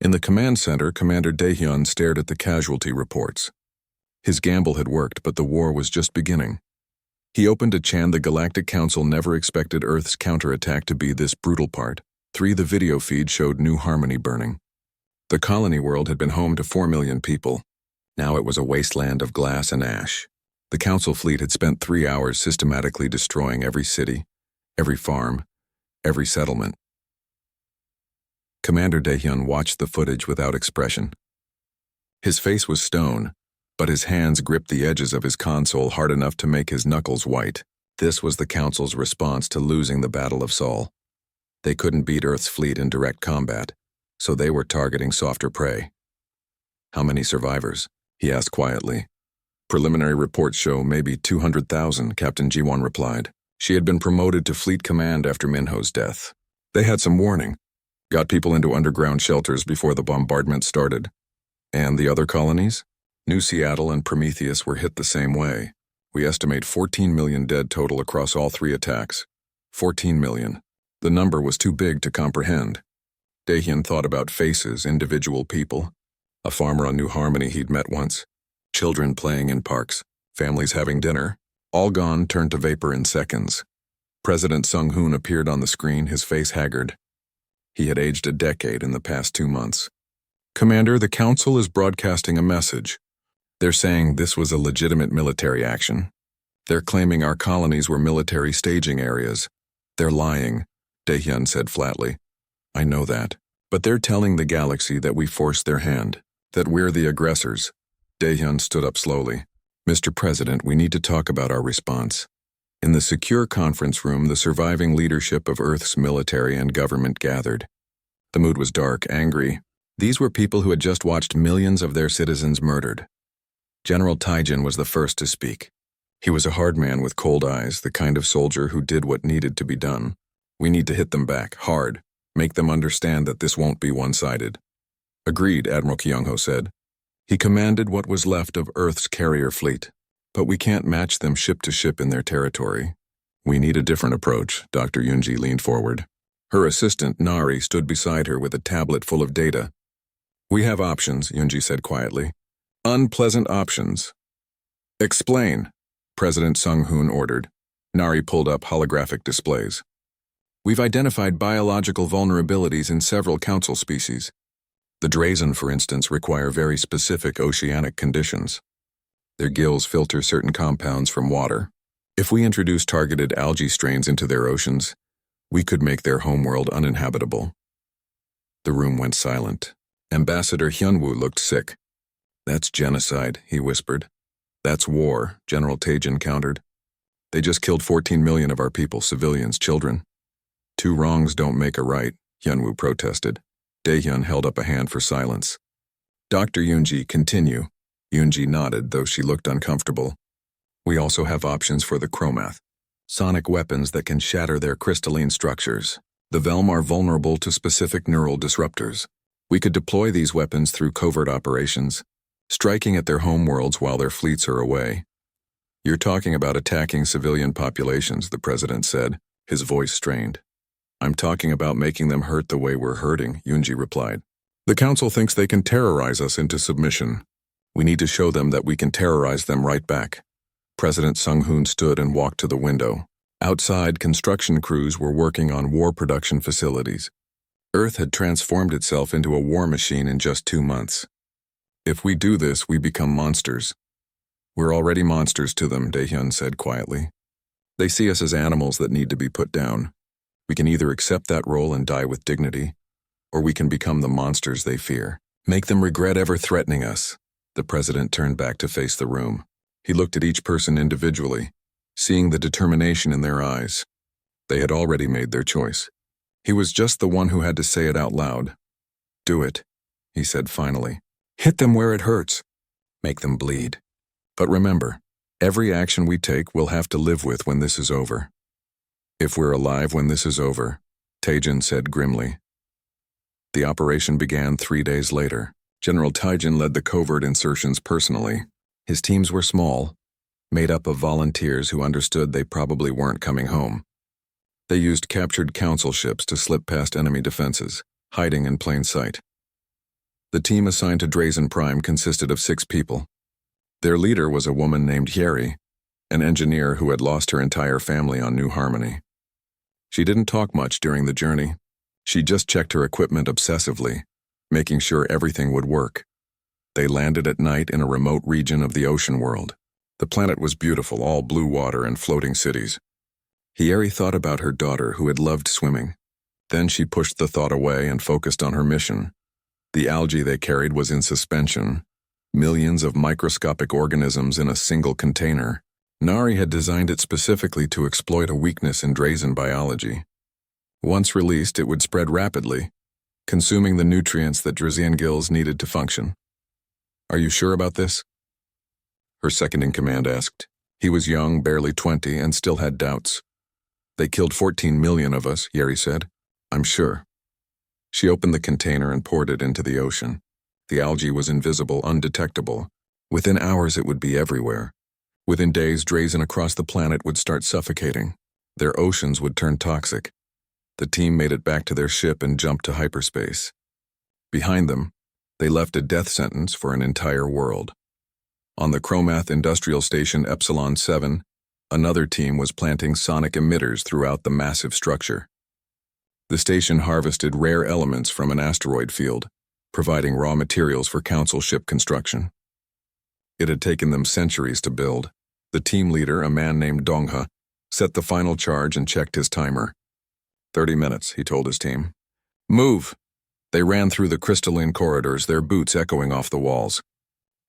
In the command center, Commander Daehyun stared at the casualty reports. His gamble had worked, but the war was just beginning. He opened a chant the Galactic Council never expected Earth's counterattack to be this brutal part. 3. The video feed showed New Harmony burning. The colony world had been home to 4 million people. Now it was a wasteland of glass and ash. The Council fleet had spent 3 hours systematically destroying every city, every farm, every settlement. Commander Daehyun watched the footage without expression. His face was stone, but his hands gripped the edges of his console hard enough to make his knuckles white. This was the Council's response to losing the Battle of Seoul. They couldn't beat Earth's fleet in direct combat, so they were targeting softer prey. "How many survivors?" he asked quietly. "Preliminary reports show maybe 200,000, Captain Ji-won replied. She had been promoted to fleet command after Minho's death. They had some warning. Got people into underground shelters before the bombardment started. And the other colonies? New Seattle and Prometheus were hit the same way. We estimate 14 million dead total across all 3 attacks. 14 million. The number was too big to comprehend." Daehyun thought about faces, individual people. A farmer on New Harmony he'd met once. Children playing in parks. Families having dinner. All gone, turned to vapor in seconds. President Sung-hoon appeared on the screen, his face haggard. He had aged a decade in the past 2 months. "Commander, the Council is broadcasting a message. They're saying this was a legitimate military action. They're claiming our colonies were military staging areas. They're lying," Daehyun said flatly. "I know that. But they're telling the galaxy that we forced their hand, that we're the aggressors." Daehyun stood up slowly. "Mr. President, we need to talk about our response." In the secure conference room, the surviving leadership of Earth's military and government gathered. The mood was dark, angry. These were people who had just watched millions of their citizens murdered. General Taijin was the first to speak. He was a hard man with cold eyes, the kind of soldier who did what needed to be done. "We need to hit them back, hard. Make them understand that this won't be one-sided." "Agreed," Admiral Kyung-ho said. He commanded what was left of Earth's carrier fleet. "But we can't match them ship to ship in their territory. We need a different approach." Dr. Yoonji leaned forward. Her assistant, Nari, stood beside her with a tablet full of data. "We have options," Yoonji said quietly. "Unpleasant options." "Explain," President Sung-hoon ordered. Nari pulled up holographic displays. "We've identified biological vulnerabilities in several council species. The Drazen, for instance, require very specific oceanic conditions. Their gills filter certain compounds from water. If we introduce targeted algae strains into their oceans, we could make their homeworld uninhabitable." The room went silent. Ambassador Hyunwoo looked sick. "That's genocide," he whispered. "That's war," General Taijin countered. "They just killed 14 million of our people, civilians, children." "Two wrongs don't make a right," Hyunwoo protested. Daehyun held up a hand for silence. "Dr. Yoonji, continue." Yoonji nodded, though she looked uncomfortable. "We also have options for the Chromath. Sonic weapons that can shatter their crystalline structures. The Velm are vulnerable to specific neural disruptors. We could deploy these weapons through covert operations, striking at their homeworlds while their fleets are away." "You're talking about attacking civilian populations," the president said, his voice strained. "I'm talking about making them hurt the way we're hurting," Yoonji replied. "The Council thinks they can terrorize us into submission. We need to show them that we can terrorize them right back." President Sung-hoon stood and walked to the window. Outside, construction crews were working on war production facilities. Earth had transformed itself into a war machine in just 2 months. "If we do this, we become monsters." "We're already monsters to them," Daehyun said quietly. "They see us as animals that need to be put down. We can either accept that role and die with dignity, or we can become the monsters they fear. Make them regret ever threatening us." The president turned back to face the room. He looked at each person individually, seeing the determination in their eyes. They had already made their choice. He was just the one who had to say it out loud. "Do it," he said finally. "Hit them where it hurts. Make them bleed. But remember, every action we take we'll have to live with when this is over." "If we're alive when this is over," Taijin said grimly. The operation began 3 days later. General Taijin led the covert insertions personally. His teams were small, made up of volunteers who understood they probably weren't coming home. They used captured council ships to slip past enemy defenses, hiding in plain sight. The team assigned to Drazen Prime consisted of 6 people. Their leader was a woman named Yeri, an engineer who had lost her entire family on New Harmony. She didn't talk much during the journey. She just checked her equipment obsessively, making sure everything would work. They landed at night in a remote region of the ocean world. The planet was beautiful, all blue water and floating cities. Yeri thought about her daughter who had loved swimming. Then she pushed the thought away and focused on her mission. The algae they carried was in suspension, millions of microscopic organisms in a single container. Nari had designed it specifically to exploit a weakness in Drazen biology. Once released, it would spread rapidly, consuming the nutrients that Drazen gills needed to function. "Are you sure about this?" her second-in-command asked. He was young, barely 20, and still had doubts. "They killed 14 million of us," Yeri said. "I'm sure." She opened the container and poured it into the ocean. The algae was invisible, undetectable. Within hours it would be everywhere. Within days, Drazen across the planet would start suffocating. Their oceans would turn toxic. The team made it back to their ship and jumped to hyperspace. Behind them, they left a death sentence for an entire world. On the Chromath Industrial Station Epsilon 7, another team was planting sonic emitters throughout the massive structure. The station harvested rare elements from an asteroid field, providing raw materials for Council ship construction. It had taken them centuries to build. The team leader, a man named Dongha, set the final charge and checked his timer. 30 minutes, he told his team. "Move!" They ran through the crystalline corridors, their boots echoing off the walls.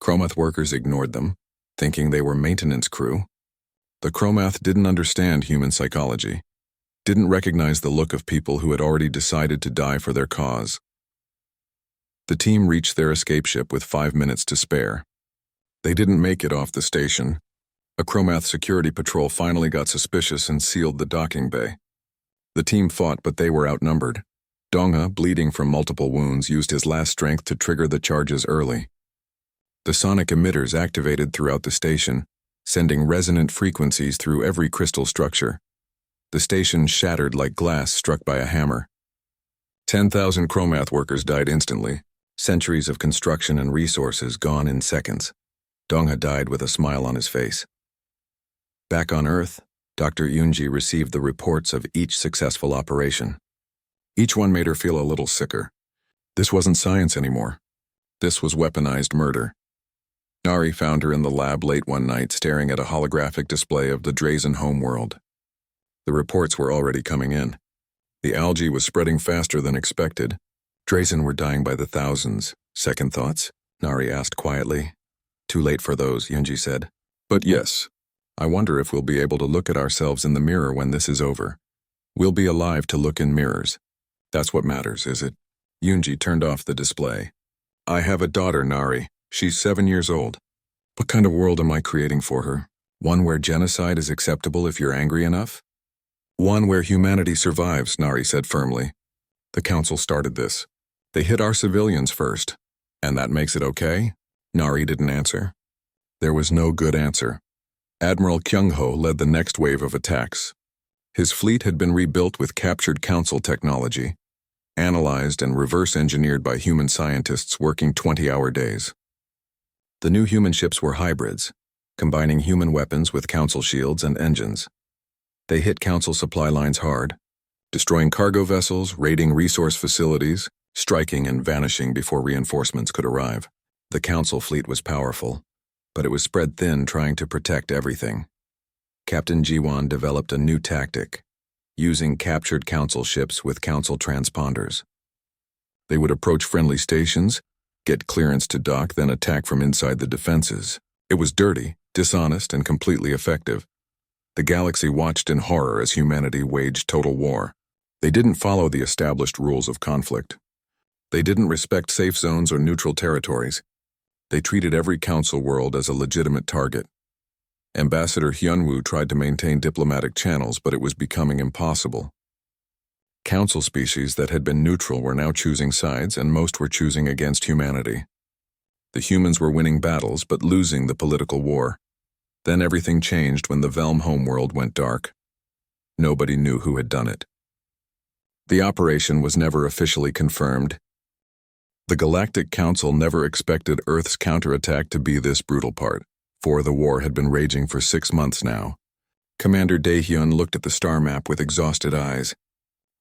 Chromath workers ignored them, thinking they were maintenance crew. The Chromath didn't understand human psychology, didn't recognize the look of people who had already decided to die for their cause. The team reached their escape ship with 5 minutes to spare. They didn't make it off the station. A Chromath security patrol finally got suspicious and sealed the docking bay. The team fought, but they were outnumbered. Dongha, bleeding from multiple wounds, used his last strength to trigger the charges early. The sonic emitters activated throughout the station, sending resonant frequencies through every crystal structure. The station shattered like glass struck by a hammer. 10,000 Chromath workers died instantly, centuries of construction and resources gone in seconds. Dongha died with a smile on his face. Back on Earth, Dr. Yunji received the reports of each successful operation. Each one made her feel a little sicker. This wasn't science anymore. This was weaponized murder. Nari found her in the lab late one night, staring at a holographic display of the Drazen homeworld. The reports were already coming in. The algae was spreading faster than expected. Drazen were dying by the thousands. "Second thoughts?" Nari asked quietly. "Too late for those," Yunji said. "But yes, I wonder if we'll be able to look at ourselves in the mirror when this is over. We'll be alive to look in mirrors. That's what matters, is it?" Yunji turned off the display. "I have a daughter, Nari. She's 7 years old. What kind of world am I creating for her? One where genocide is acceptable if you're angry enough? One where humanity survives," Nari said firmly. "The Council started this. They hit our civilians first. And that makes it okay?" Nari didn't answer. There was no good answer. Admiral Kyung-ho led the next wave of attacks. His fleet had been rebuilt with captured Council technology, analyzed and reverse-engineered by human scientists working 20-hour days. The new human ships were hybrids, combining human weapons with Council shields and engines. They hit Council supply lines hard, destroying cargo vessels, raiding resource facilities, striking and vanishing before reinforcements could arrive. The Council fleet was powerful, but it was spread thin trying to protect everything. Captain Jiwon developed a new tactic, using captured Council ships with Council transponders. They would approach friendly stations, get clearance to dock, then attack from inside the defenses. It was dirty, dishonest, and completely effective. The galaxy watched in horror as humanity waged total war. They didn't follow the established rules of conflict. They didn't respect safe zones or neutral territories. They treated every Council world as a legitimate target. Ambassador Hyunwoo tried to maintain diplomatic channels, but it was becoming impossible. Council species that had been neutral were now choosing sides, and most were choosing against humanity. The humans were winning battles, but losing the political war. Then everything changed when the Velm homeworld went dark. Nobody knew who had done it. The operation was never officially confirmed. The Galactic Council never expected Earth's counterattack to be this brutal part, for the war had been raging for 6 months now. Commander Daehyun looked at the star map with exhausted eyes.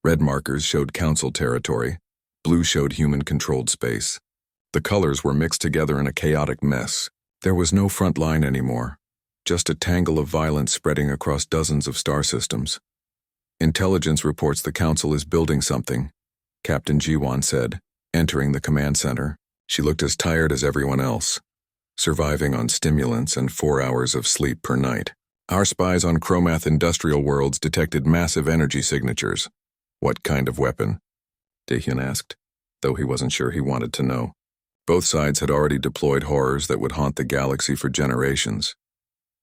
Red markers showed Council territory, blue showed human-controlled space. The colors were mixed together in a chaotic mess. There was no front line anymore, just a tangle of violence spreading across dozens of star systems. Intelligence reports the Council is building something, Captain Jiwon said, entering the command center. She looked as tired as everyone else, surviving on stimulants and 4 hours of sleep per night. Our spies on Chromath Industrial Worlds detected massive energy signatures. What kind of weapon? Daehyun asked, though he wasn't sure he wanted to know. Both sides had already deployed horrors that would haunt the galaxy for generations.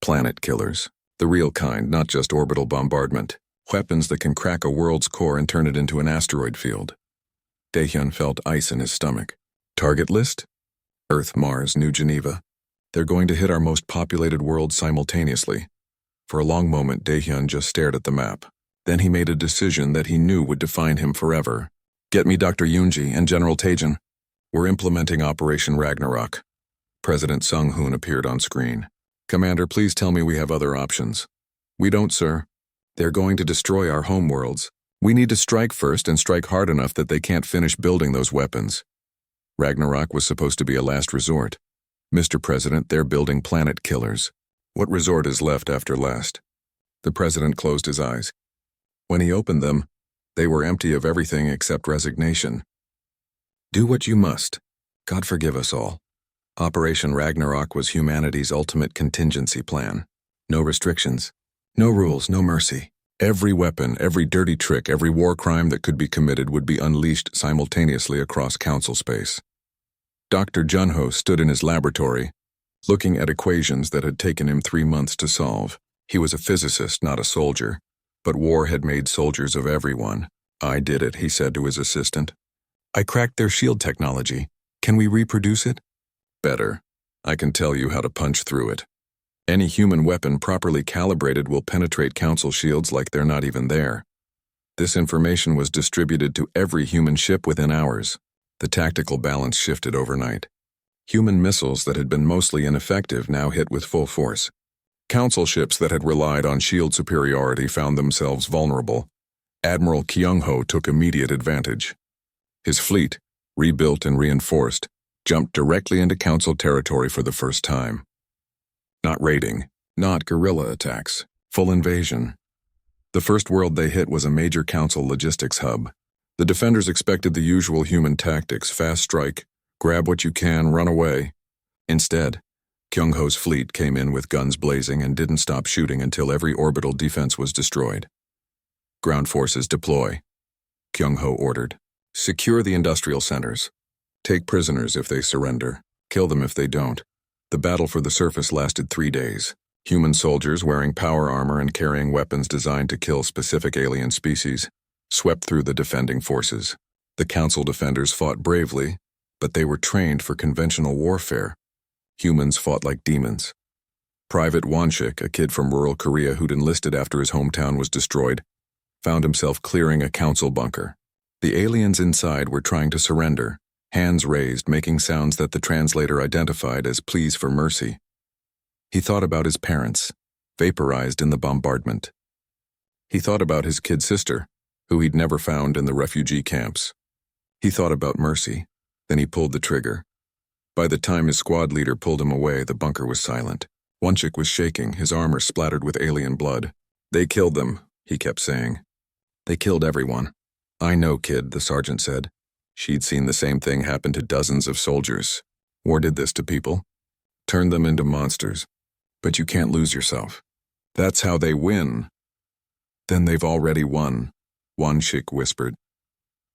Planet killers, the real kind, not just orbital bombardment. Weapons that can crack a world's core and turn it into an asteroid field. Daehyun felt ice in his stomach. Target list? Earth, Mars, New Geneva. They're going to hit our most populated world simultaneously. For a long moment, Daehyun just stared at the map. Then he made a decision that he knew would define him forever. Get me Dr. Yoonji and General Taejin. We're implementing Operation Ragnarok. President Sung-hoon appeared on screen. Commander, please tell me we have other options. We don't, sir. They're going to destroy our homeworlds. We need to strike first and strike hard enough that they can't finish building those weapons. Ragnarok was supposed to be a last resort. Mr. President, they're building planet killers. What resort is left after last? The president closed his eyes. When he opened them, they were empty of everything except resignation. Do what you must. God forgive us all. Operation Ragnarok was humanity's ultimate contingency plan. No restrictions. No rules, no mercy. Every weapon, every dirty trick, every war crime that could be committed would be unleashed simultaneously across Council space. Dr. Junho stood in his laboratory, looking at equations that had taken him 3 months to solve. He was a physicist, not a soldier, but war had made soldiers of everyone. I did it, he said to his assistant. I cracked their shield technology. Can we reproduce it? Better. I can tell you how to punch through it. Any human weapon properly calibrated will penetrate Council shields like they're not even there. This information was distributed to every human ship within hours. The tactical balance shifted overnight. Human missiles that had been mostly ineffective now hit with full force. Council ships that had relied on shield superiority found themselves vulnerable. Admiral Kyung-ho took immediate advantage. His fleet, rebuilt and reinforced, jumped directly into Council territory for the first time. Not raiding, not guerrilla attacks, full invasion. The first world they hit was a major Council logistics hub. The defenders expected the usual human tactics: fast strike, grab what you can, run away. Instead, Kyung-ho's fleet came in with guns blazing and didn't stop shooting until every orbital defense was destroyed. Ground forces deploy, Kyung-ho ordered. Secure the industrial centers. Take prisoners if they surrender. Kill them if they don't. The battle for the surface lasted 3 days. Human soldiers wearing power armor and carrying weapons designed to kill specific alien species swept through the defending forces. The Council defenders fought bravely, but they were trained for conventional warfare. Humans fought like demons. Private Wonshik, a kid from rural Korea who'd enlisted after his hometown was destroyed, found himself clearing a Council bunker. The aliens inside were trying to surrender, hands raised, making sounds that the translator identified as pleas for mercy. He thought about his parents, vaporized in the bombardment. He thought about his kid sister, who he'd never found in the refugee camps. He thought about mercy, then he pulled the trigger. By the time his squad leader pulled him away, the bunker was silent. Wonshik was shaking, his armor splattered with alien blood. They killed them, he kept saying. They killed everyone. I know, kid, the sergeant said. She'd seen the same thing happen to dozens of soldiers. War did this to people. Turned them into monsters. But you can't lose yourself. That's how they win. Then they've already won, Wonshik whispered.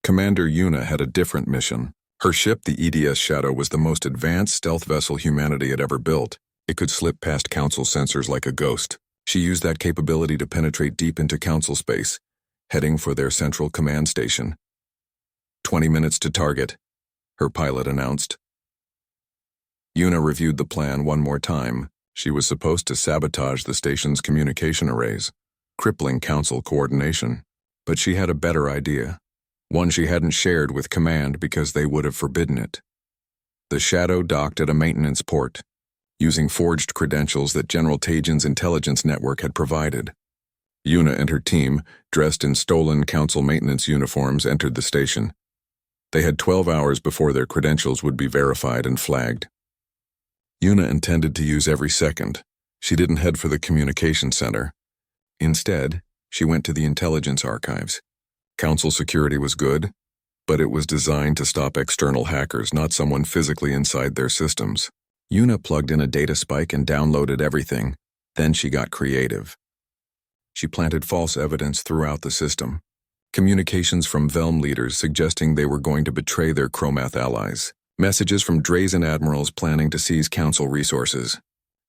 Commander Yuna had a different mission. Her ship, the EDS Shadow, was the most advanced stealth vessel humanity had ever built. It could slip past Council sensors like a ghost. She used that capability to penetrate deep into Council space, heading for their central command station. 20 minutes to target, her pilot announced. Yuna reviewed the plan one more time. She was supposed to sabotage the station's communication arrays, crippling Council coordination. But she had a better idea. one she hadn't shared with Command because they would have forbidden it. The Shadow docked at a maintenance port, using forged credentials that General Tajin's intelligence network had provided. Yuna and her team, dressed in stolen Council maintenance uniforms, entered the station. They had 12 hours before their credentials would be verified and flagged. Yuna intended to use every second. She didn't head for the communication center. Instead, she went to the intelligence archives. Council security was good, but it was designed to stop external hackers, not someone physically inside their systems. Yuna plugged in a data spike and downloaded everything. Then she got creative. She planted false evidence throughout the system. Communications from Velm leaders suggesting they were going to betray their Chromath allies. Messages from Drazen admirals planning to seize Council resources.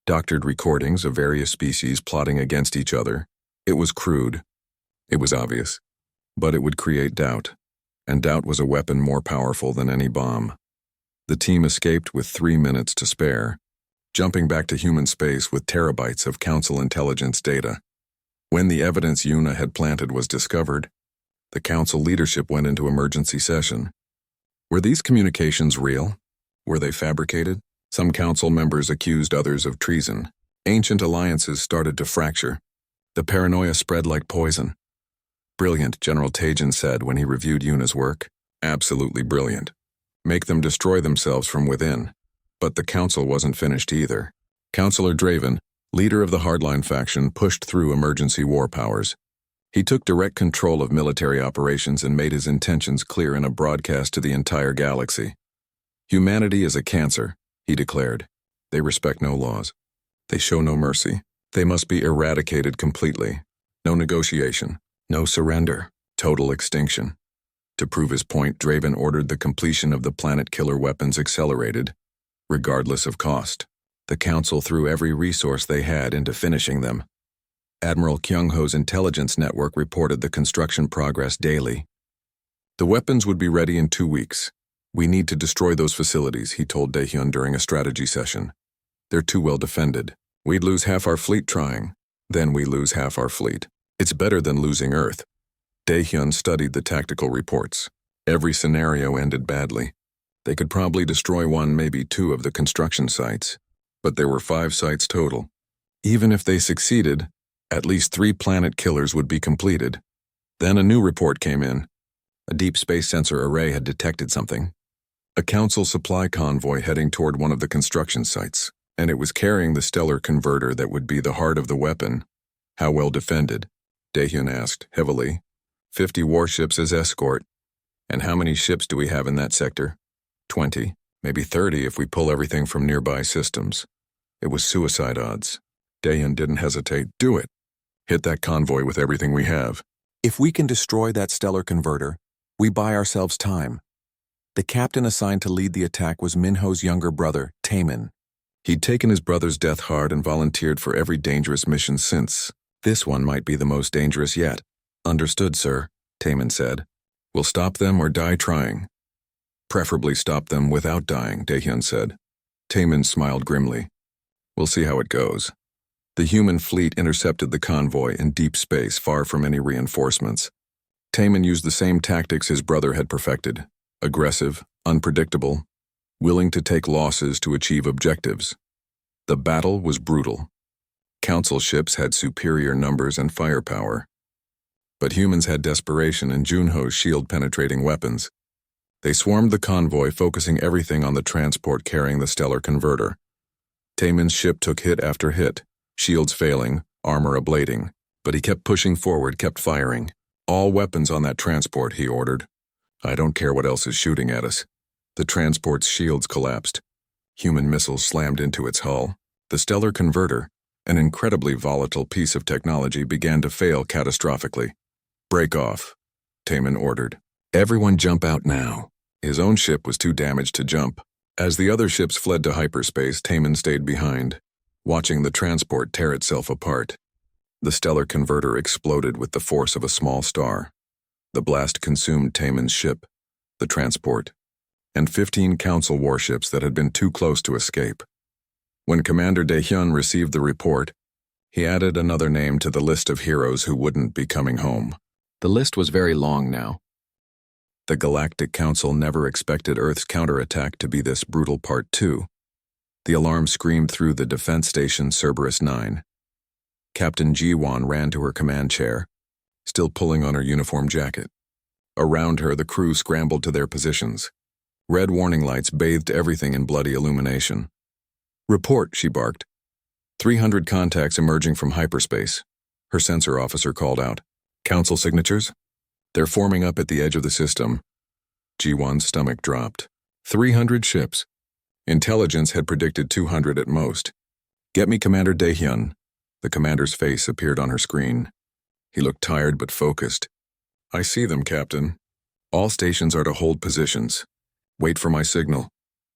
Doctored recordings of various species plotting against each other. It was crude. It was obvious. But it would create doubt. And doubt was a weapon more powerful than any bomb. The team escaped with 3 minutes to spare, jumping back to human space with terabytes of Council intelligence data. When the evidence Yuna had planted was discovered, the Council leadership went into emergency session. Were these communications real? Were they fabricated? Some Council members accused others of treason. Ancient alliances started to fracture. The paranoia spread like poison. Brilliant, General Tajin said when he reviewed Yuna's work. Absolutely brilliant. Make them destroy themselves from within. But the Council wasn't finished either. Councillor Draven, leader of the Hardline faction, pushed through emergency war powers. He took direct control of military operations and made his intentions clear in a broadcast to the entire galaxy. Humanity is a cancer, he declared. They respect no laws. They show no mercy. They must be eradicated completely. No negotiation. No surrender. Total extinction. To prove his point, Draven ordered the completion of the planet killer weapons accelerated, regardless of cost. The Council threw every resource they had into finishing them. Admiral Kyung-ho's intelligence network reported the construction progress daily. The weapons would be ready in 2 weeks. We need to destroy those facilities, he told Daehyun during a strategy session. They're too well defended. We'd lose half our fleet trying. Then we lose half our fleet. It's better than losing Earth. Daehyun studied the tactical reports. Every scenario ended badly. They could probably destroy 1, maybe 2 of the construction sites. But there were 5 sites total. Even if they succeeded, at least 3 planet killers would be completed. Then a new report came in. A deep space sensor array had detected something. A Council supply convoy heading toward one of the construction sites, and it was carrying the stellar converter that would be the heart of the weapon. How well defended? Daehyun asked, heavily. 50 warships as escort. And how many ships do we have in that sector? 20, maybe 30 if we pull everything from nearby systems. It was suicide odds. Daehyun didn't hesitate. Do it. Hit that convoy with everything we have. If we can destroy that stellar converter, we buy ourselves time. The captain assigned to lead the attack was Minho's younger brother, Taemin. He'd taken his brother's death hard and volunteered for every dangerous mission since. This one might be the most dangerous yet. Understood, sir, Taemin said. We'll stop them or die trying. Preferably stop them without dying, Daehyun said. Taemin smiled grimly. We'll see how it goes. The human fleet intercepted the convoy in deep space, far from any reinforcements. Taemin used the same tactics his brother had perfected. Aggressive, unpredictable, willing to take losses to achieve objectives. The battle was brutal. Council ships had superior numbers and firepower. But humans had desperation and Junho's shield-penetrating weapons. They swarmed the convoy, focusing everything on the transport carrying the stellar converter. Taemin's ship took hit after hit, shields failing, armor ablating. But he kept pushing forward, kept firing. All weapons on that transport, he ordered. I don't care what else is shooting at us. The transport's shields collapsed. Human missiles slammed into its hull. The stellar converter, an incredibly volatile piece of technology, began to fail catastrophically. Break off, Taemin ordered. Everyone jump out now. His own ship was too damaged to jump. As the other ships fled to hyperspace, Taemin stayed behind, watching the transport tear itself apart. The stellar converter exploded with the force of a small star. The blast consumed Taemin's ship, the transport, and 15 Council warships that had been too close to escape. When Commander Daehyun received the report, he added another name to the list of heroes who wouldn't be coming home. The list was very long now. The Galactic Council never expected Earth's counterattack to be this brutal. Part 2. The alarm screamed through the defense station Cerberus 9. Captain Ji-Wan ran to her command chair, still pulling on her uniform jacket. Around her, the crew scrambled to their positions. Red warning lights bathed everything in bloody illumination. "Report," she barked. 300 contacts emerging from hyperspace. Her sensor officer called out. "Council signatures? They're forming up at the edge of the system." Ji-Wan's stomach dropped. 300 ships. Intelligence had predicted 200 at most. "Get me Commander Daehyun." The commander's face appeared on her screen. He looked tired but focused. "I see them, Captain. All stations are to hold positions. Wait for my signal.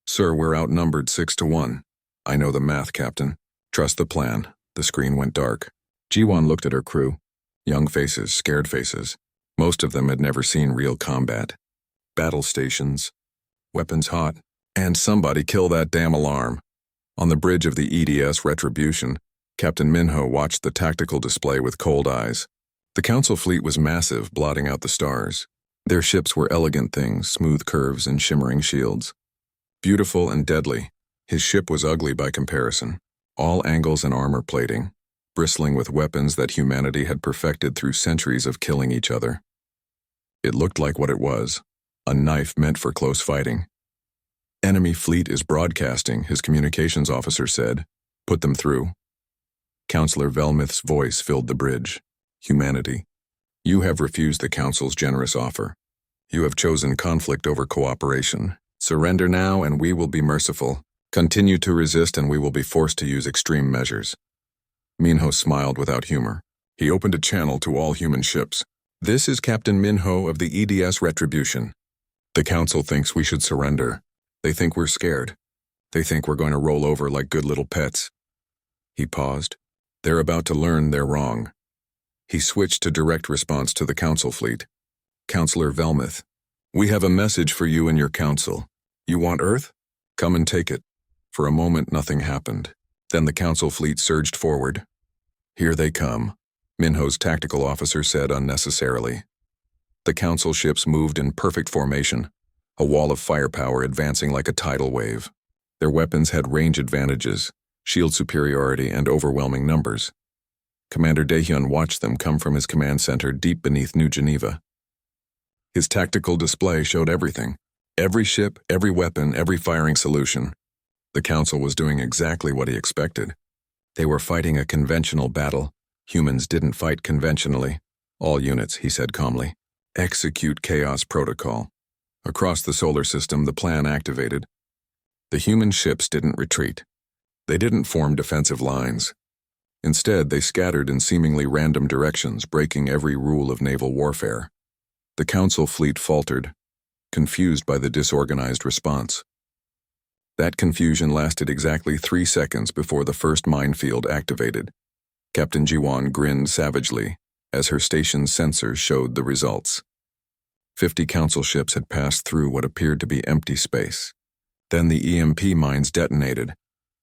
Sir, we're outnumbered 6-1. I know the math, Captain. Trust the plan." The screen went dark. Ji-Wan looked at her crew. Young faces, scared faces. Most of them had never seen real combat. Battle stations. Weapons hot. And somebody kill that damn alarm. On the bridge of the EDS Retribution, Captain Minho watched the tactical display with cold eyes. The Council fleet was massive, blotting out the stars. Their ships were elegant things, smooth curves and shimmering shields. Beautiful and deadly, his ship was ugly by comparison. All angles and armor plating, bristling with weapons that humanity had perfected through centuries of killing each other. It looked like what it was, a knife meant for close fighting. "Enemy fleet is broadcasting," his communications officer said. "Put them through." Counselor Velmuth's voice filled the bridge. "Humanity, you have refused the Council's generous offer. You have chosen conflict over cooperation. Surrender now and we will be merciful. Continue to resist and we will be forced to use extreme measures." Minho smiled without humor. He opened a channel to all human ships. "This is Captain Minho of the EDS Retribution. The Council thinks we should surrender. They think we're scared. They think we're going to roll over like good little pets." He paused. "They're about to learn they're wrong." He switched to direct response to the Council fleet. "Counselor Velmuth, we have a message for you and your Council. You want Earth? Come and take it." For a moment, nothing happened. Then the Council fleet surged forward. "Here they come," Minho's tactical officer said unnecessarily. The Council ships moved in perfect formation, a wall of firepower advancing like a tidal wave. Their weapons had range advantages, shield superiority, and overwhelming numbers. Commander Daehyun watched them come from his command center deep beneath New Geneva. His tactical display showed everything. Every ship, every weapon, every firing solution. The Council was doing exactly what he expected. They were fighting a conventional battle. Humans didn't fight conventionally. "All units," he said calmly. "Execute Chaos Protocol." Across the solar system, the plan activated. The human ships didn't retreat. They didn't form defensive lines. Instead, they scattered in seemingly random directions, breaking every rule of naval warfare. The Council fleet faltered, confused by the disorganized response. That confusion lasted exactly 3 seconds before the first minefield activated. Captain Ji-Wan grinned savagely as her station's sensors showed the results. 50 Council ships had passed through what appeared to be empty space. Then the EMP mines detonated.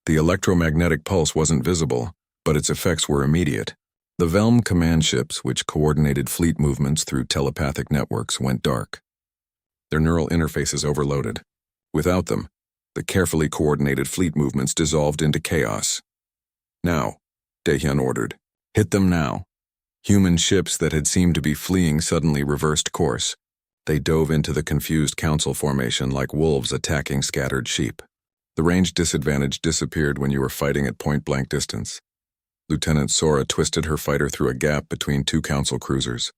The electromagnetic pulse wasn't visible, but its effects were immediate. The Velm command ships, which coordinated fleet movements through telepathic networks, went dark. Their neural interfaces overloaded. Without them, the carefully coordinated fleet movements dissolved into chaos. "Now," Daehyun ordered. "Hit them now." Human ships that had seemed to be fleeing suddenly reversed course. They dove into the confused Council formation like wolves attacking scattered sheep. The range disadvantage disappeared when you were fighting at point-blank distance. Lieutenant Sora twisted her fighter through a gap between 2 Council cruisers.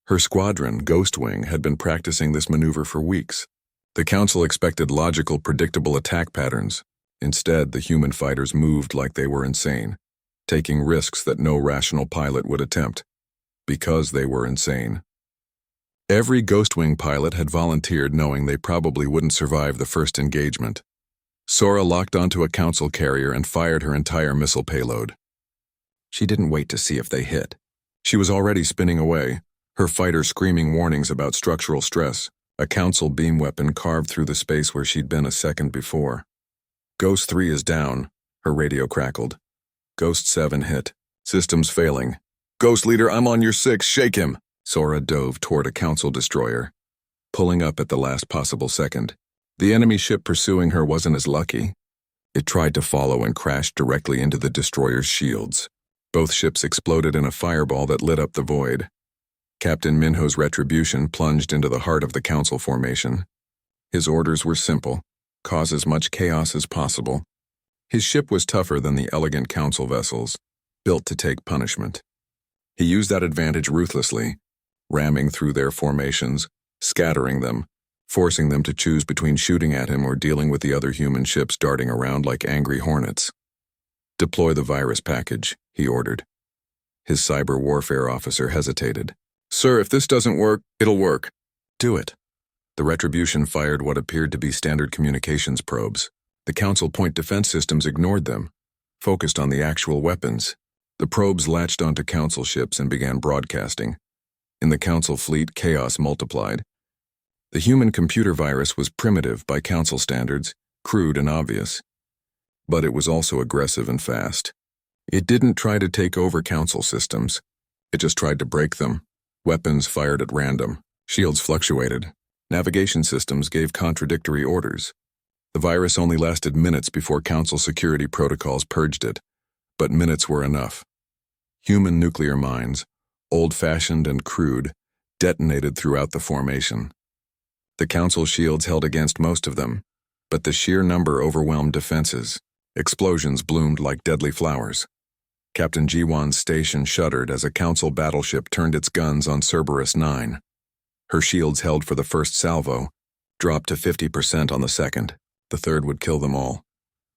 Her squadron, Ghostwing, had been practicing this maneuver for weeks. The Council expected logical, predictable attack patterns. Instead, the human fighters moved like they were insane, taking risks that no rational pilot would attempt, because they were insane. Every Ghostwing pilot had volunteered knowing they probably wouldn't survive the first engagement. Sora locked onto a Council carrier and fired her entire missile payload. She didn't wait to see if they hit. She was already spinning away, her fighter screaming warnings about structural stress, a Council beam weapon carved through the space where she'd been a second before. "Ghost 3 is down," her radio crackled. "Ghost 7 hit. Systems failing. Ghost Leader, I'm on your 6, shake him!" Sora dove toward a Council destroyer. pulling up at the last possible second. The enemy ship pursuing her wasn't as lucky. It tried to follow and crashed directly into the destroyer's shields. Both ships exploded in a fireball that lit up the void. Captain Minho's retribution plunged into the heart of the Council formation. His orders were simple: cause as much chaos as possible. His ship was tougher than the elegant Council vessels, built to take punishment. He used that advantage ruthlessly, ramming through their formations, scattering them, forcing them to choose between shooting at him or dealing with the other human ships darting around like angry hornets. "Deploy the virus package," he ordered. His cyber warfare officer hesitated. "Sir, if this doesn't work, it'll work." "Do it." The Retribution fired what appeared to be standard communications probes. The Council point defense systems ignored them, focused on the actual weapons. The probes latched onto Council ships and began broadcasting. In the Council fleet, chaos multiplied. The human computer virus was primitive by Council standards, crude and obvious. But it was also aggressive and fast. It didn't try to take over Council systems. It just tried to break them. Weapons fired at random. Shields fluctuated. Navigation systems gave contradictory orders. The virus only lasted minutes before Council security protocols purged it, but minutes were enough. Human nuclear mines, old-fashioned and crude, detonated throughout the formation. The Council shields held against most of them, but the sheer number overwhelmed defenses. Explosions bloomed like deadly flowers. Captain Jiwan's station shuddered as a Council battleship turned its guns on Cerberus 9. Her shields held for the first salvo, dropped to 50% on the second. The third would kill them all.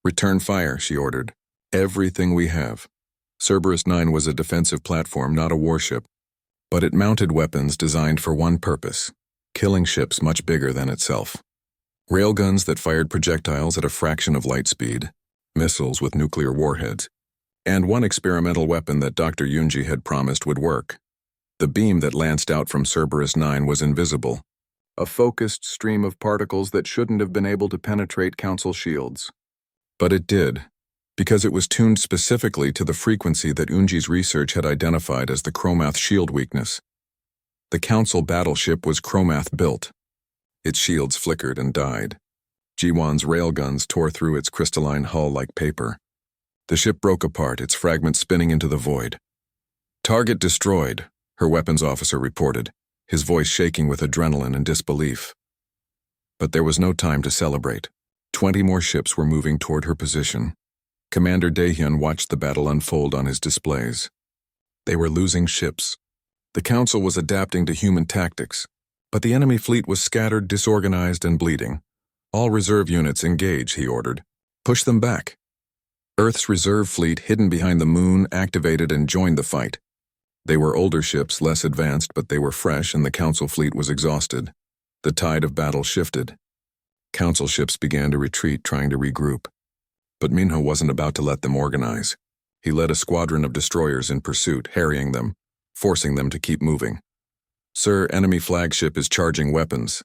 "Return fire," she ordered. "Everything we have." Cerberus 9 was a defensive platform, not a warship, but it mounted weapons designed for one purpose: killing ships much bigger than itself. Railguns that fired projectiles at a fraction of light speed, missiles with nuclear warheads, and one experimental weapon that Dr. Yunji had promised would work. The beam that lanced out from Cerberus 9 was invisible, a focused stream of particles that shouldn't have been able to penetrate Council shields. But it did, because it was tuned specifically to the frequency that Unji's research had identified as the Chromath shield weakness. The Council battleship was Chromath-built. Its shields flickered and died. Jiwan's railguns tore through its crystalline hull like paper. The ship broke apart, its fragments spinning into the void. "Target destroyed," her weapons officer reported, his voice shaking with adrenaline and disbelief. But there was no time to celebrate. 20 more ships were moving toward her position. Commander Daehyun watched the battle unfold on his displays. They were losing ships. The Council was adapting to human tactics, but the enemy fleet was scattered, disorganized, and bleeding. "All reserve units engage," he ordered. "Push them back." Earth's reserve fleet, hidden behind the moon, activated and joined the fight. They were older ships, less advanced, but they were fresh, and the Council fleet was exhausted. The tide of battle shifted. Council ships began to retreat, trying to regroup. But Minho wasn't about to let them organize. He led a squadron of destroyers in pursuit, harrying them, forcing them to keep moving. "Sir, enemy flagship is charging weapons,"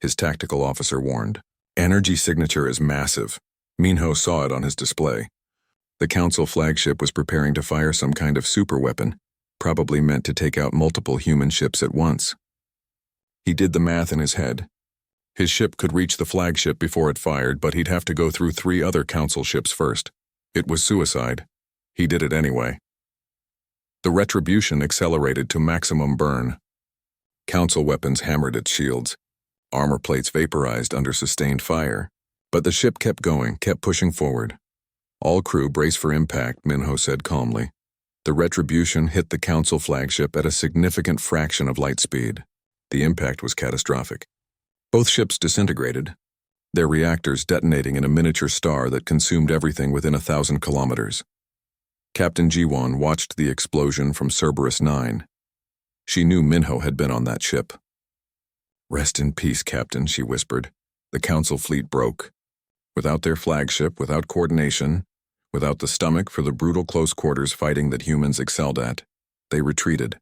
his tactical officer warned. "Energy signature is massive." Minho saw it on his display. The Council flagship was preparing to fire some kind of superweapon, probably meant to take out multiple human ships at once. He did the math in his head. His ship could reach the flagship before it fired, but he'd have to go through 3 other Council ships first. It was suicide. He did it anyway. The Retribution accelerated to maximum burn. Council weapons hammered its shields. Armor plates vaporized under sustained fire. But the ship kept going, kept pushing forward. "All crew brace for impact," Minho said calmly. The Retribution hit the Council flagship at a significant fraction of light speed. The impact was catastrophic. Both ships disintegrated, their reactors detonating in a miniature star that consumed everything within 1,000 kilometers. Captain Jiwan watched the explosion from Cerberus 9. She knew Minho had been on that ship. "Rest in peace, Captain," she whispered. The Council fleet broke. Without their flagship, without coordination, without the stomach for the brutal close-quarters fighting that humans excelled at, they retreated.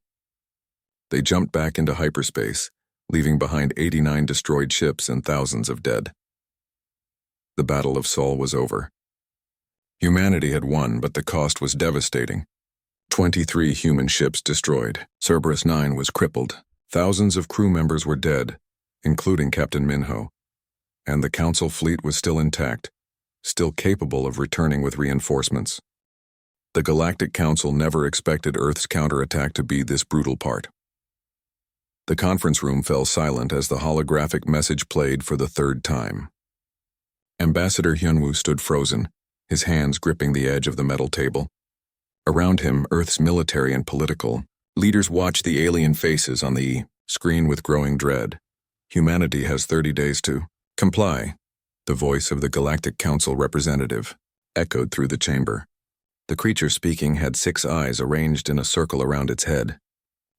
They jumped back into hyperspace, leaving behind 89 destroyed ships and thousands of dead. The Battle of Sol was over. Humanity had won, but the cost was devastating. 23 human ships destroyed. Cerberus 9 was crippled. Thousands of crew members were dead. including Captain Minho, and the Council fleet was still intact, still capable of returning with reinforcements. The Galactic Council never expected Earth's counterattack to be this brutal part. The conference room fell silent as the holographic message played for the third time. Ambassador Hyunwoo stood frozen, his hands gripping the edge of the metal table. Around him, Earth's military and political leaders watched the alien faces on the screen with growing dread. Humanity has 30 days to comply. The voice of the Galactic Council representative echoed through the chamber. The creature speaking had 6 eyes arranged in a circle around its head.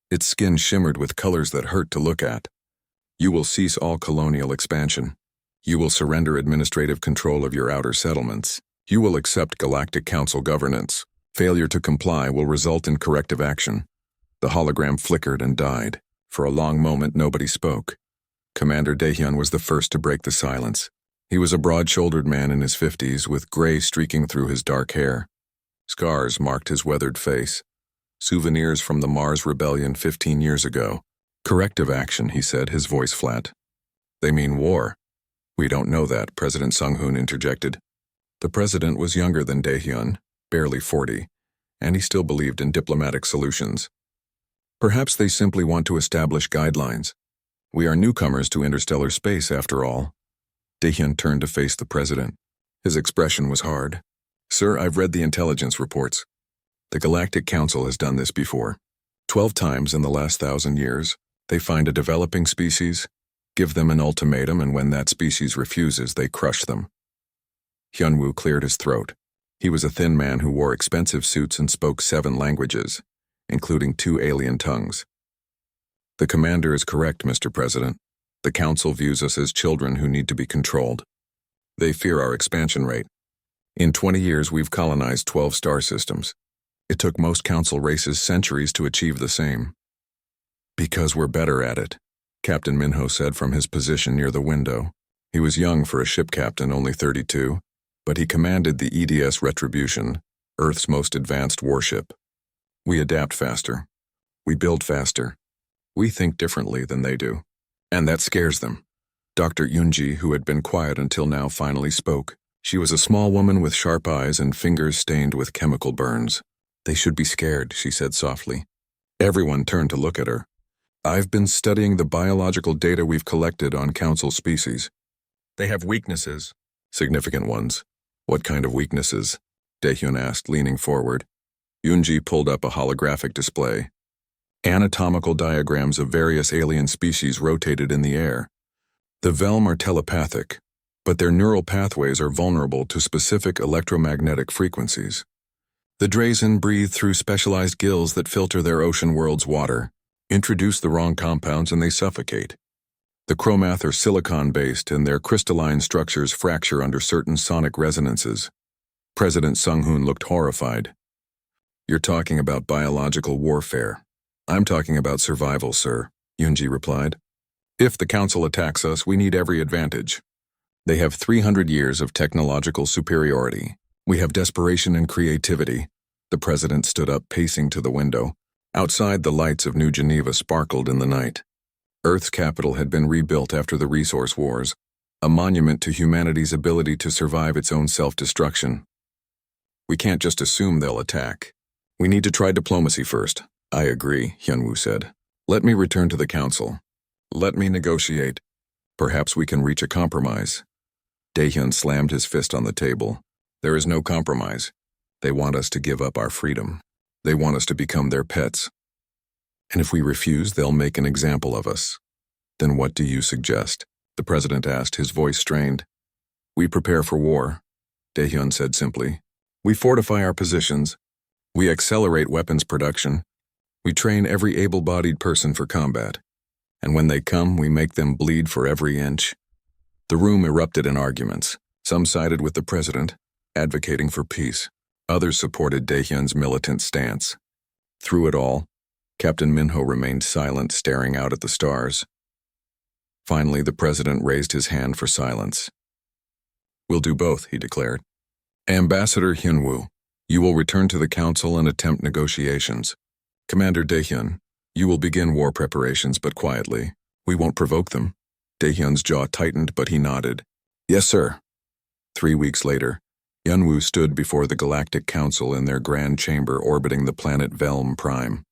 Its skin shimmered with colors that hurt to look at. You will cease all colonial expansion. You will surrender administrative control of your outer settlements. You will accept Galactic Council governance. Failure to comply will result in corrective action. The hologram flickered and died. For a long moment, nobody spoke. Commander Daehyun was the first to break the silence. He was a broad-shouldered man in his 50s with gray streaking through his dark hair. Scars marked his weathered face. Souvenirs from the Mars Rebellion 15 years ago. Corrective action, he said, his voice flat. They mean war. We don't know that, President Sung-hoon interjected. The president was younger than Daehyun, barely 40, and he still believed in diplomatic solutions. Perhaps they simply want to establish guidelines. We are newcomers to interstellar space, after all. Daehyun turned to face the president. His expression was hard. Sir, I've read the intelligence reports. The Galactic Council has done this before. 12 times in the last 1,000 years, they find a developing species, give them an ultimatum, and when that species refuses, they crush them. Hyunwoo cleared his throat. He was a thin man who wore expensive suits and spoke 7 languages, including 2 alien tongues. The commander is correct, Mr. President. The Council views us as children who need to be controlled. They fear our expansion rate. In 20 years, we've colonized 12 star systems. It took most Council races centuries to achieve the same. Because we're better at it, Captain Minho said from his position near the window. He was young for a ship captain, only 32, but he commanded the EDS Retribution, Earth's most advanced warship. We adapt faster. We build faster. We think differently than they do. And that scares them. Dr. Yoonji, who had been quiet until now, finally spoke. She was a small woman with sharp eyes and fingers stained with chemical burns. They should be scared, she said softly. Everyone turned to look at her. I've been studying the biological data we've collected on Council species. They have weaknesses. Significant ones. What kind of weaknesses? Daehyun asked, leaning forward. Yoonji pulled up a holographic display. Anatomical diagrams of various alien species rotated in the air. The Velm are telepathic, but their neural pathways are vulnerable to specific electromagnetic frequencies. The Drazen breathe through specialized gills that filter their ocean world's water, introduce the wrong compounds, and they suffocate. The Chromath are silicon-based, and their crystalline structures fracture under certain sonic resonances. President Sung-hoon looked horrified. You're talking about biological warfare. I'm talking about survival, sir, Yoonji replied. If the Council attacks us, we need every advantage. They have 300 years of technological superiority. We have desperation and creativity. The president stood up, pacing to the window. Outside, the lights of New Geneva sparkled in the night. Earth's capital had been rebuilt after the resource wars, a monument to humanity's ability to survive its own self-destruction. We can't just assume they'll attack. We need to try diplomacy first. I agree, Hyunwoo said. Let me return to the Council. Let me negotiate. Perhaps we can reach a compromise. Daehyun slammed his fist on the table. There is no compromise. They want us to give up our freedom. They want us to become their pets. And if we refuse, they'll make an example of us. Then what do you suggest? The president asked, his voice strained. We prepare for war, Daehyun said simply. We fortify our positions. We accelerate weapons production. We train every able-bodied person for combat. And when they come, we make them bleed for every inch. The room erupted in arguments. Some sided with the president, advocating for peace. Others supported Daehyun's militant stance. Through it all, Captain Minho remained silent, staring out at the stars. Finally, the president raised his hand for silence. We'll do both, he declared. Ambassador Hyunwoo, you will return to the Council and attempt negotiations. Commander Daehyun, you will begin war preparations, but quietly. We won't provoke them. Daehyun's jaw tightened, but he nodded. Yes, sir. 3 weeks later, Hyunwoo stood before the Galactic Council in their grand chamber orbiting the planet Velm Prime.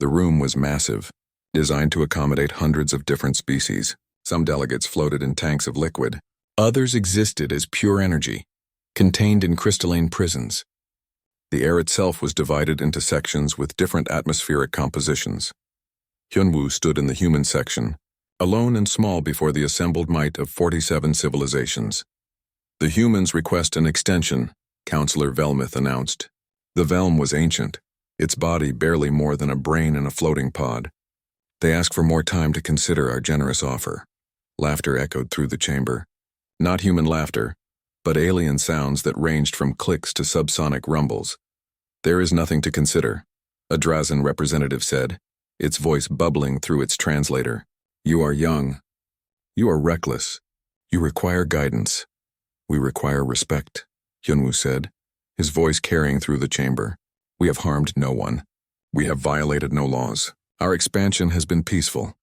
The room was massive, designed to accommodate hundreds of different species. Some delegates floated in tanks of liquid. Others existed as pure energy, contained in crystalline prisons. The air itself was divided into sections with different atmospheric compositions. Hyunwoo stood in the human section, alone and small before the assembled might of 47 civilizations. The humans request an extension, Counselor Velmuth announced. The Velm was ancient, its body barely more than a brain in a floating pod. They ask for more time to consider our generous offer. Laughter echoed through the chamber. Not human laughter, but alien sounds that ranged from clicks to subsonic rumbles. There is nothing to consider, a Drazen representative said, its voice bubbling through its translator. You are young. You are reckless. You require guidance. We require respect, Hyunwoo said, his voice carrying through the chamber. We have harmed no one. We have violated no laws. Our expansion has been peaceful.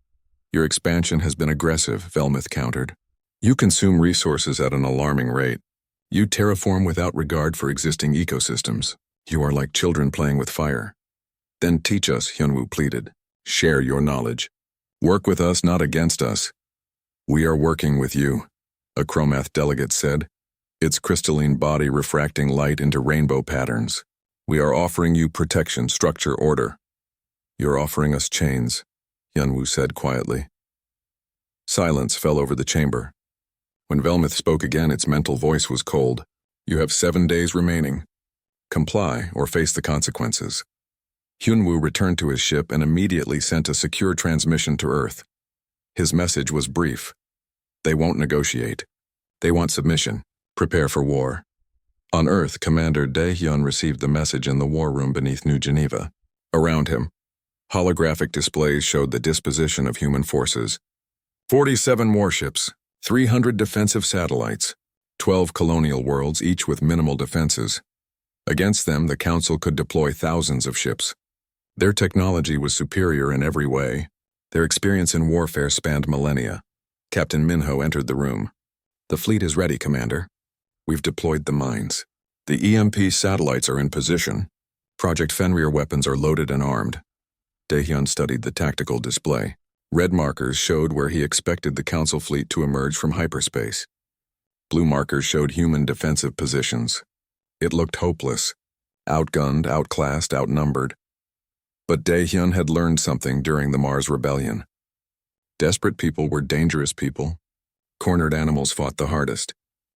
Your expansion has been aggressive, Velmuth countered. You consume resources at an alarming rate. You terraform without regard for existing ecosystems. You are like children playing with fire. Then teach us, Hyunwoo pleaded. Share your knowledge. Work with us, not against us. We are working with you, a Chromath delegate said, its crystalline body refracting light into rainbow patterns. We are offering you protection, structure, order. You're offering us chains, Hyunwoo said quietly. Silence fell over the chamber. When Velmuth spoke again, its mental voice was cold. You have 7 days remaining. Comply or face the consequences. Hyunwoo returned to his ship and immediately sent a secure transmission to Earth. His message was brief. They won't negotiate. They want submission. Prepare for war. On Earth, Commander Daehyun received the message in the war room beneath New Geneva. Around him, holographic displays showed the disposition of human forces. 47 warships, 300 defensive satellites, 12 colonial worlds, each with minimal defenses. Against them, the Council could deploy thousands of ships. Their technology was superior in every way. Their experience in warfare spanned millennia. Captain Minho entered the room. The fleet is ready, Commander. We've deployed the mines. The EMP satellites are in position. Project Fenrir weapons are loaded and armed. Daehyun studied the tactical display. Red markers showed where he expected the Council fleet to emerge from hyperspace. Blue markers showed human defensive positions. It looked hopeless. Outgunned, outclassed, outnumbered. But Daehyun had learned something during the Mars Rebellion. Desperate people were dangerous people. Cornered animals fought the hardest.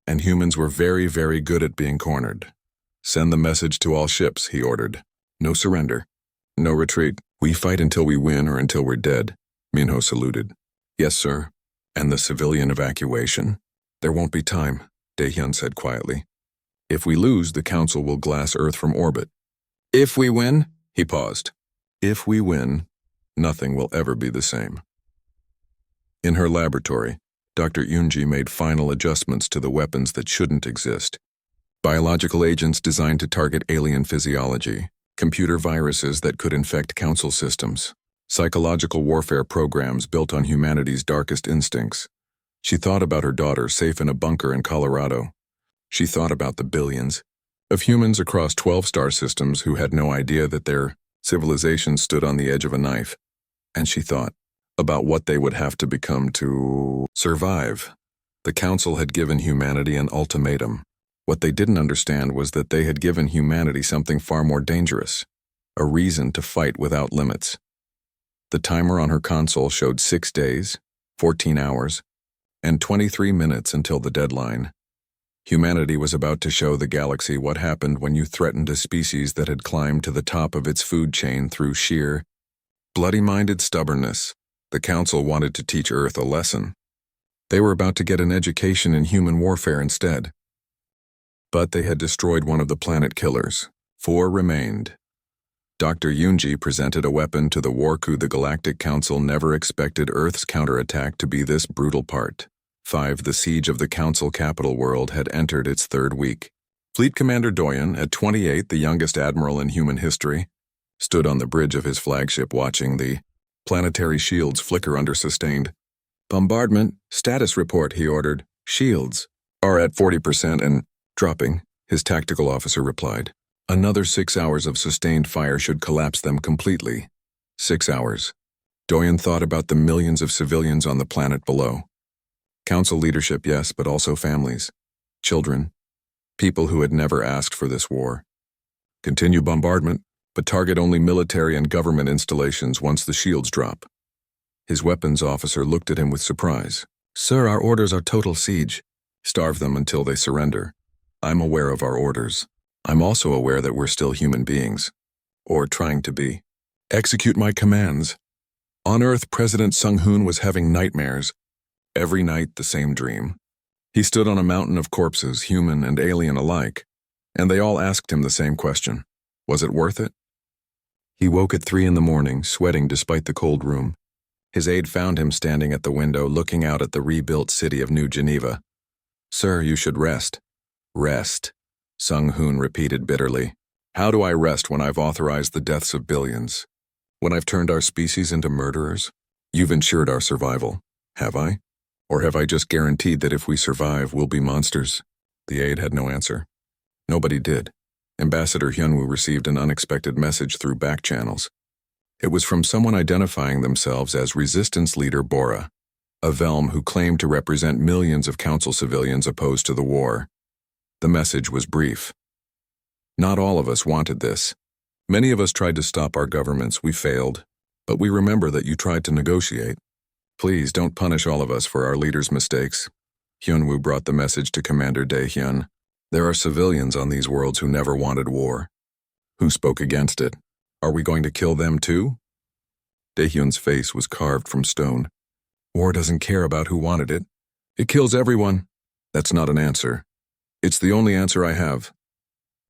And humans were very, very good at being cornered. Send the message to all ships, he ordered. No surrender. No retreat. We fight until we win or until we're dead, Minho saluted. Yes, sir. And the civilian evacuation? There won't be time, Daehyun said quietly. If we lose, the Council will glass Earth from orbit. If we win? He paused. If we win, nothing will ever be the same. In her laboratory, Dr. Yoonji made final adjustments to the weapons that shouldn't exist. Biological agents designed to target alien physiology, computer viruses that could infect Council systems, psychological warfare programs built on humanity's darkest instincts. She thought about her daughter safe in a bunker in Colorado. She thought about the billions of humans across 12 star systems who had no idea that their civilization stood on the edge of a knife. And she thought about what they would have to become to survive. The Council had given humanity an ultimatum. What they didn't understand was that they had given humanity something far more dangerous, a reason to fight without limits. The timer on her console showed 6 days, 14 hours, and 23 minutes until the deadline. Humanity was about to show the galaxy what happened when you threatened a species that had climbed to the top of its food chain through sheer, bloody-minded stubbornness. The Council wanted to teach Earth a lesson. They were about to get an education in human warfare instead. But they had destroyed one of the planet killers. 4 remained. Dr. Yoonji presented a weapon to the war coup. The Galactic Council never expected Earth's counterattack to be this brutal part. 5. The siege of the Council capital world had entered its 3rd week. Fleet Commander Doyen, at 28, the youngest admiral in human history, stood on the bridge of his flagship watching the planetary shields flicker under sustained Bombardment, status report, he ordered. Shields are at 40% and dropping, his tactical officer replied. Another 6 hours of sustained fire should collapse them completely. 6 hours. Doyen thought about the millions of civilians on the planet below. Council leadership, yes, but also families, children, people who had never asked for this war. Continue bombardment, but target only military and government installations once the shields drop. His weapons officer looked at him with surprise. Sir, our orders are total siege. Starve them until they surrender. I'm aware of our orders. I'm also aware that we're still human beings. Or trying to be. Execute my commands. On Earth, President Sung-hoon was having nightmares. Every night, the same dream. He stood on a mountain of corpses, human and alien alike, and they all asked him the same question. Was it worth it? He woke at 3 a.m, sweating despite the cold room. His aide found him standing at the window looking out at the rebuilt city of New Geneva. Sir, you should rest. Rest, Sung-hoon repeated bitterly. How do I rest when I've authorized the deaths of billions? When I've turned our species into murderers? You've ensured our survival, have I? Or have I just guaranteed that if we survive, we'll be monsters? The aide had no answer. Nobody did. Ambassador Hyunwoo received an unexpected message through back channels. It was from someone identifying themselves as Resistance Leader Bora, a Velm who claimed to represent millions of council civilians opposed to the war. The message was brief. Not all of us wanted this. Many of us tried to stop our governments. We failed. But we remember that you tried to negotiate. Please don't punish all of us for our leader's mistakes. Hyunwoo brought the message to Commander Dae-hyun. There are civilians on these worlds who never wanted war. Who spoke against it? Are we going to kill them too? Dae-hyun's face was carved from stone. War doesn't care about who wanted it. It kills everyone. That's not an answer. It's the only answer I have.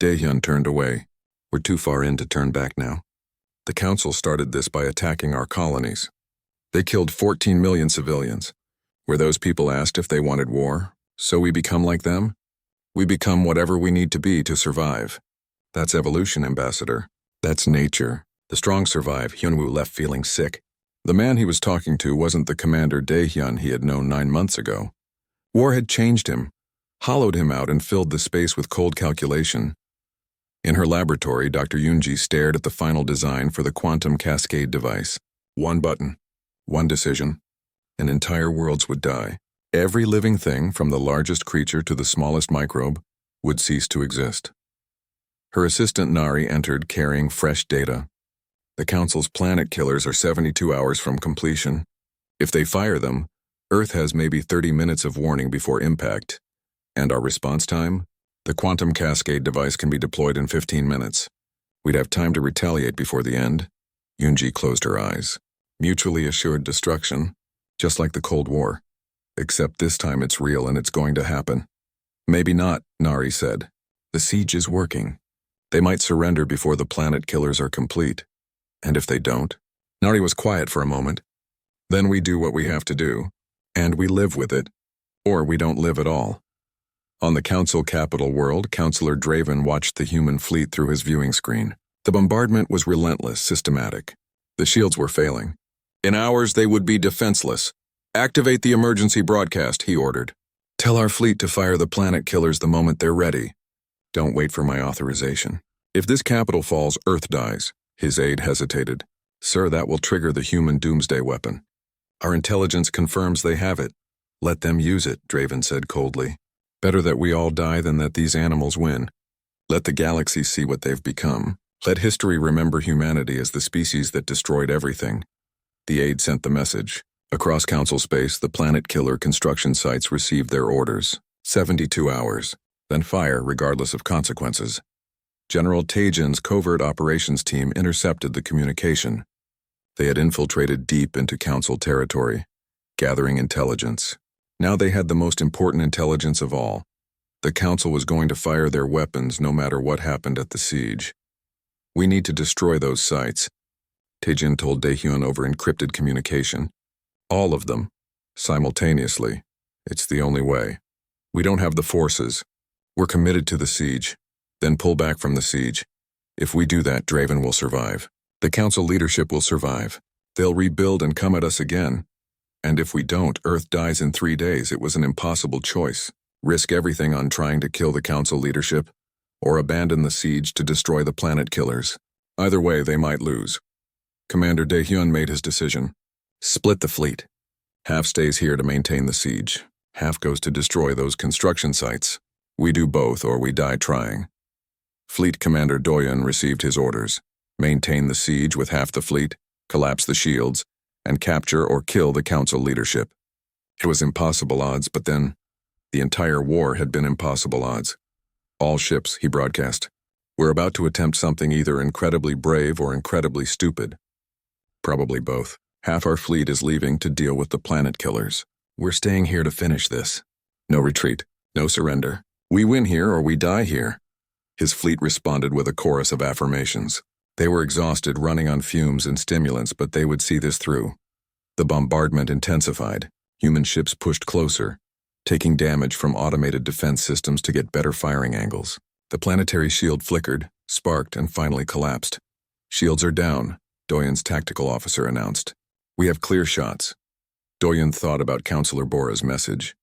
Dae-hyun turned away. We're too far in to turn back now. The council started this by attacking our colonies. They killed 14 million civilians. Were those people asked if they wanted war? So we become like them? We become whatever we need to be to survive. That's evolution, Ambassador. That's nature. The strong survive. Hyunwoo left feeling sick. The man he was talking to wasn't the Commander Dae-hyun he had known 9 months ago. War had changed him, hollowed him out, and filled the space with cold calculation. In her laboratory, Dr. Yoonji stared at the final design for the quantum cascade device. One button, one decision, and entire worlds would die. Every living thing, from the largest creature to the smallest microbe, would cease to exist. Her assistant Nari entered carrying fresh data. The Council's planet killers are 72 hours from completion. If they fire them, Earth has maybe 30 minutes of warning before impact. And our response time? The quantum cascade device can be deployed in 15 minutes. We'd have time to retaliate before the end. Yoonji closed her eyes. Mutually assured destruction, just like the Cold War. Except this time it's real and it's going to happen. Maybe not, Nari said. The siege is working. They might surrender before the planet killers are complete. And if they don't? Nari was quiet for a moment. Then we do what we have to do. And we live with it. Or we don't live at all. On the Council capital world, Councillor Draven watched the human fleet through his viewing screen. The bombardment was relentless, systematic. The shields were failing. In hours, they would be defenseless. Activate the emergency broadcast, he ordered. Tell our fleet to fire the planet killers the moment they're ready. Don't wait for my authorization. If this capital falls, Earth dies. His aide hesitated. Sir, that will trigger the human doomsday weapon. Our intelligence confirms they have it. Let them use it, Draven said coldly. Better that we all die than that these animals win. Let the galaxy see what they've become. Let history remember humanity as the species that destroyed everything. The aide sent the message. Across Council space, the planet killer construction sites received their orders. 72 hours. Then fire, regardless of consequences. General Taejin's covert operations team intercepted the communication. They had infiltrated deep into Council territory, gathering intelligence. Now they had the most important intelligence of all. The Council was going to fire their weapons no matter what happened at the siege. We need to destroy those sites, Taejin told Dae-hyun over encrypted communication. All of them, simultaneously. It's the only way. We don't have the forces. We're committed to the siege. Then pull back from the siege. If we do that, Draven will survive. The Council leadership will survive. They'll rebuild and come at us again. And if we don't, Earth dies in 3 days. It was an impossible choice. Risk everything on trying to kill the Council leadership, or abandon the siege to destroy the planet killers. Either way, they might lose. Commander Daehyun made his decision. Split the fleet. Half stays here to maintain the siege. Half goes to destroy those construction sites. We do both or we die trying. Fleet Commander Doyun received his orders. Maintain the siege with half the fleet, collapse the shields, and capture or kill the Council leadership. It was impossible odds, but then the entire war had been impossible odds. All ships, he broadcast. We're about to attempt something either incredibly brave or incredibly stupid. Probably both. Half our fleet is leaving to deal with the planet killers. We're staying here to finish this. No retreat, no surrender. We win here or we die here. His fleet responded with a chorus of affirmations. They were exhausted, running on fumes and stimulants, but they would see this through. The bombardment intensified. Human ships pushed closer, taking damage from automated defense systems to get better firing angles. The planetary shield flickered, sparked, and finally collapsed. Shields are down, Doyun's tactical officer announced. We have clear shots. Doyun thought about Counselor Bora's message.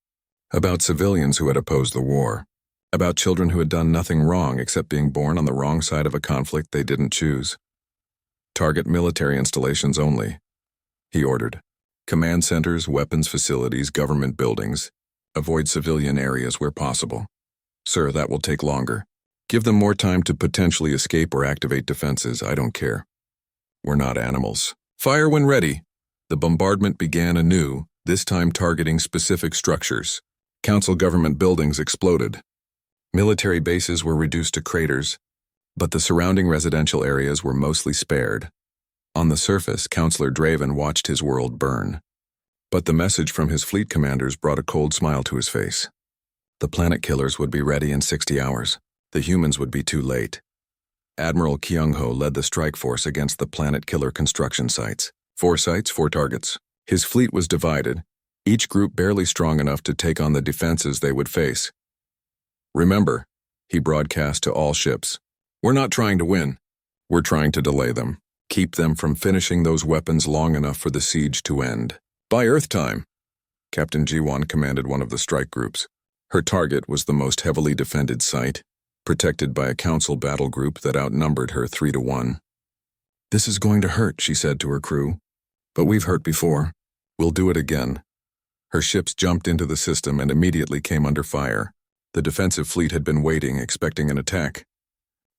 About civilians who had opposed the war. About children who had done nothing wrong except being born on the wrong side of a conflict they didn't choose. Target military installations only, he ordered. Command centers, weapons facilities, government buildings. Avoid civilian areas where possible. Sir, that will take longer. Give them more time to potentially escape or activate defenses. I don't care. We're not animals. Fire when ready. The bombardment began anew, this time targeting specific structures. Council government buildings exploded. Military bases were reduced to craters, but the surrounding residential areas were mostly spared. On the surface, Counselor Draven watched his world burn. But the message from his fleet commanders brought a cold smile to his face. The planet killers would be ready in 60 hours. The humans would be too late. Admiral Kyung-ho led the strike force against the planet killer construction sites. 4 sites, 4 targets. His fleet was divided, each group barely strong enough to take on the defenses they would face. Remember, he broadcast to all ships, we're not trying to win. We're trying to delay them. Keep them from finishing those weapons long enough for the siege to end. By Earth time, Captain Jiwon commanded one of the strike groups. Her target was the most heavily defended site, protected by a council battle group that outnumbered her 3-1. This is going to hurt, she said to her crew. But we've hurt before. We'll do it again. Her ships jumped into the system and immediately came under fire. The defensive fleet had been waiting, expecting an attack.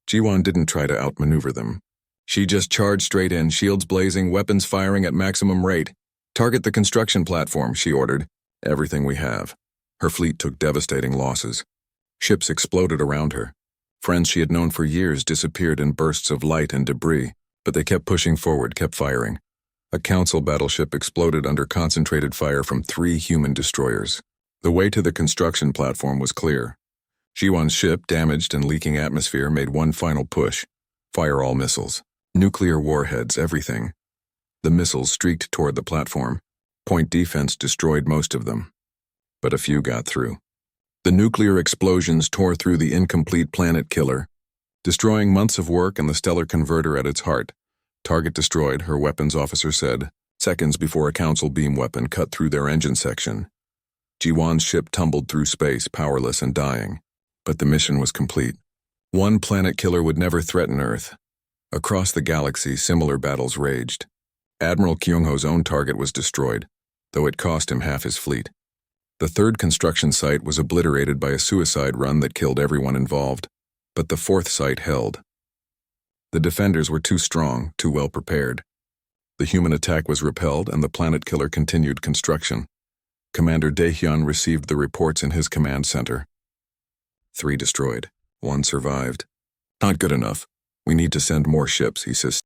Jiwon didn't try to outmaneuver them. She just charged straight in, shields blazing, weapons firing at maximum rate. Target the construction platform, she ordered. Everything we have. Her fleet took devastating losses. Ships exploded around her. Friends she had known for years disappeared in bursts of light and debris, but they kept pushing forward, kept firing. A council battleship exploded under concentrated fire from 3 human destroyers. The way to the construction platform was clear. Jiwon's ship, damaged and leaking atmosphere, made one final push. Fire all missiles. Nuclear warheads, everything. The missiles streaked toward the platform. Point defense destroyed most of them. But a few got through. The nuclear explosions tore through the incomplete planet killer, destroying months of work and the stellar converter at its heart. Target destroyed, her weapons officer said, seconds before a council beam weapon cut through their engine section. Jiwon's ship tumbled through space, powerless and dying. But the mission was complete. One planet killer would never threaten Earth. Across the galaxy, similar battles raged. Admiral Kyung-ho's own target was destroyed, though it cost him half his fleet. The 3rd construction site was obliterated by a suicide run that killed everyone involved, but the 4th site held. The defenders were too strong, too well prepared. The human attack was repelled and the planet killer continued construction. Commander Daehyun received the reports in his command center. 3 destroyed. 1 survived. Not good enough. We need to send more ships, he says.